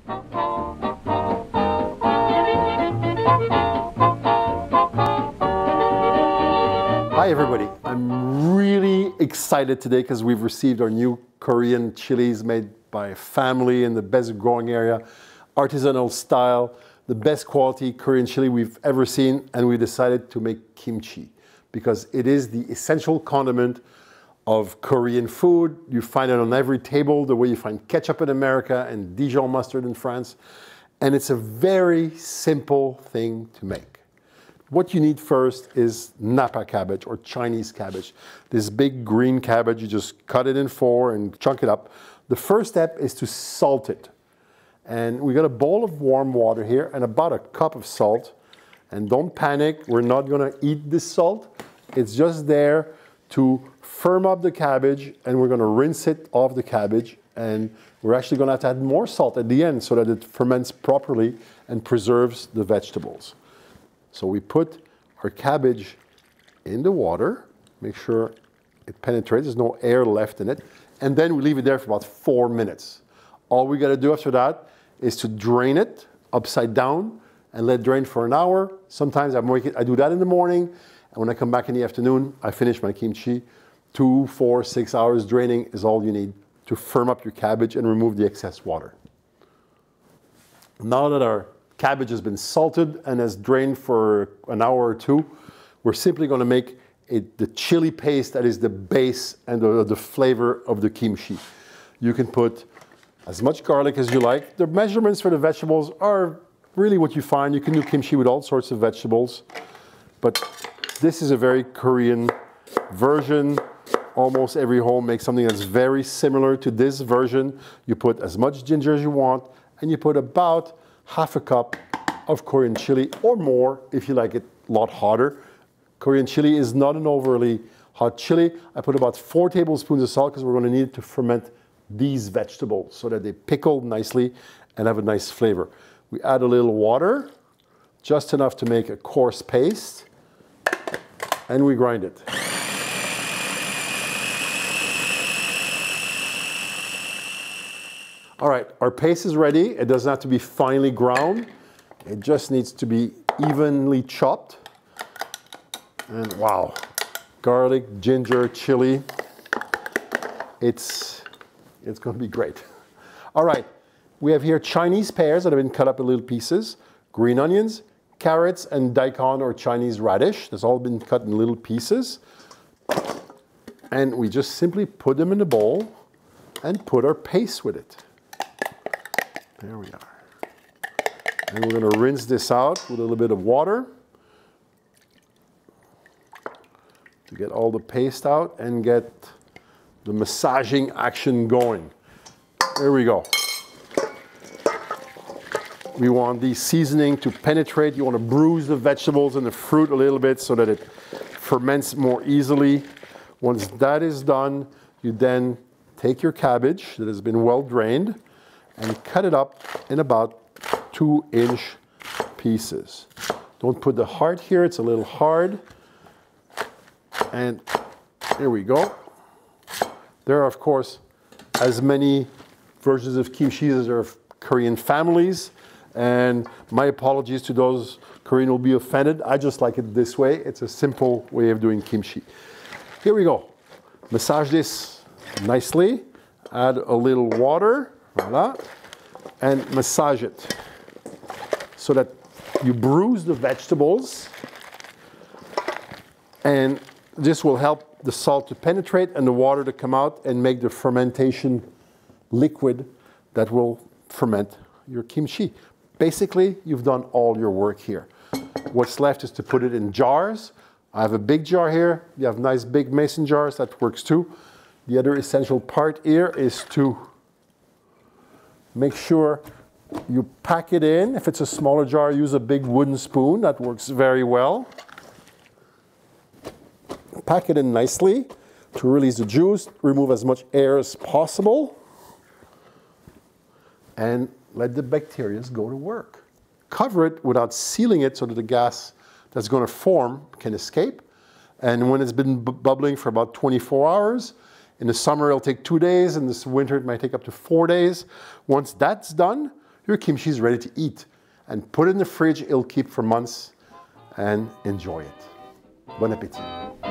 Hi everybody, I'm really excited today because we've received our new Korean chilies made by a family in the best growing area, artisanal style, the best quality Korean chili we've ever seen, and we decided to make kimchi because it is the essential condiment of Korean food. You find it on every table, the way you find ketchup in America and Dijon mustard in France, and it's a very simple thing to make. What you need first is Napa cabbage or Chinese cabbage. This big green cabbage, you just cut it in four and chunk it up. The first step is to salt it. And we got a bowl of warm water here and about a cup of salt. And don't panic, we're not gonna eat this salt. It's just there to firm up the cabbage, and we're gonna rinse it off the cabbage, and we're actually gonna have to add more salt at the end so that it ferments properly and preserves the vegetables. So we put our cabbage in the water, make sure it penetrates, there's no air left in it, and then we leave it there for about 4 minutes. All we gotta do after that is to drain it upside down and let it drain for an hour. Sometimes I do that in the morning, and when I come back in the afternoon, I finish my kimchi. 2, 4, 6 hours draining is all you need to firm up your cabbage and remove the excess water. Now that our cabbage has been salted and has drained for an hour or two, we're simply going to make the chili paste that is the base and the flavor of the kimchi. You can put as much garlic as you like. The measurements for the vegetables are really what you find. You can do kimchi with all sorts of vegetables, but this is a very Korean version. Almost every home makes something that's very similar to this version. You put as much ginger as you want, and you put about half a cup of Korean chili or more if you like it a lot hotter. Korean chili is not an overly hot chili. I put about 4 tablespoons of salt because we're going to need it to ferment these vegetables so that they pickle nicely and have a nice flavor. We add a little water, just enough to make a coarse paste, and we grind it. All right, our paste is ready. It doesn't have to be finely ground. It just needs to be evenly chopped. And wow, garlic, ginger, chili. It's going to be great. All right, we have here Chinese pears that have been cut up in little pieces, green onions, carrots, and daikon or Chinese radish. That's all been cut in little pieces. And we just simply put them in the bowl and put our paste with it. There we are. And we're going to rinse this out with a little bit of water to get all the paste out and get the massaging action going. There we go. We want the seasoning to penetrate. You want to bruise the vegetables and the fruit a little bit so that it ferments more easily. Once that is done, you then take your cabbage that has been well drained and cut it up in about 2-inch pieces. Don't put the heart here, it's a little hard. And here we go. There are, of course, as many versions of kimchi as there are Korean families. And my apologies to those Korean who will be offended. I just like it this way. It's a simple way of doing kimchi. Here we go. Massage this nicely. Add a little water. Voila. And massage it so that you bruise the vegetables, and this will help the salt to penetrate and the water to come out and make the fermentation liquid that will ferment your kimchi. Basically, you've done all your work here. What's left is to put it in jars. I have a big jar here. You have nice big mason jars, that works too. The other essential part here is to make sure you pack it in. If it's a smaller jar, use a big wooden spoon. That works very well. Pack it in nicely to release the juice, remove as much air as possible, and let the bacteria go to work. Cover it without sealing it so that the gas that's going to form can escape. And when it's been bubbling for about 24 hours, in the summer it'll take 2 days, in this winter it might take up to 4 days. Once that's done, your kimchi is ready to eat. And put it in the fridge, it'll keep for months, and enjoy it. Bon appétit.